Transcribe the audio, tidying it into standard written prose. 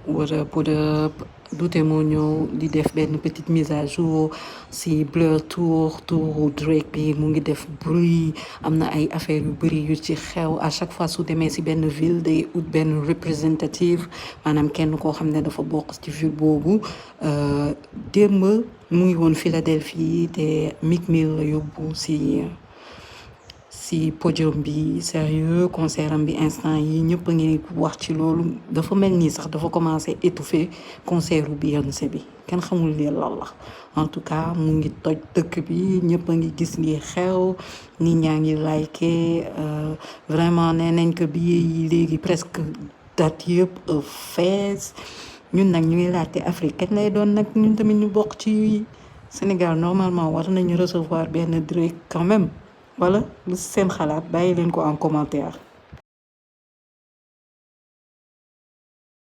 wala pour Douté moo ñëw di def benn petite mise à jour si Blur tour Drake bi mu ngi def bruit am na ay affaires yu bëri yu ci xew à chaque fois su demee si benn ville day ut benn représentative maanaam kenn koo xam ne dafa bokk ci ville boobu démb mu ngi woon Philadelphie te Meek Mill la yóbbu si podium bi sérieux concert am bi instant yi ñëpp a ngi wax ci loolu dafa mel nii sax dafa commencé étouffer concert u Beyoncé bi kenn xamul lii lan la en tout cas mu ngi toj dëkk bi ñëpp a ngi gis li xew nit ñaa ngi like vraiment nee nañ ko billet yi léegi presque date yëpp fees ñun nag ñu ngi laajte Afrique kañ lay doon nag ñun tamit ñu bokk ci Sénégal normalement war nañu recevoir benn Drake quand même wala lu seen xalaat bàyyi leen ko en commentaire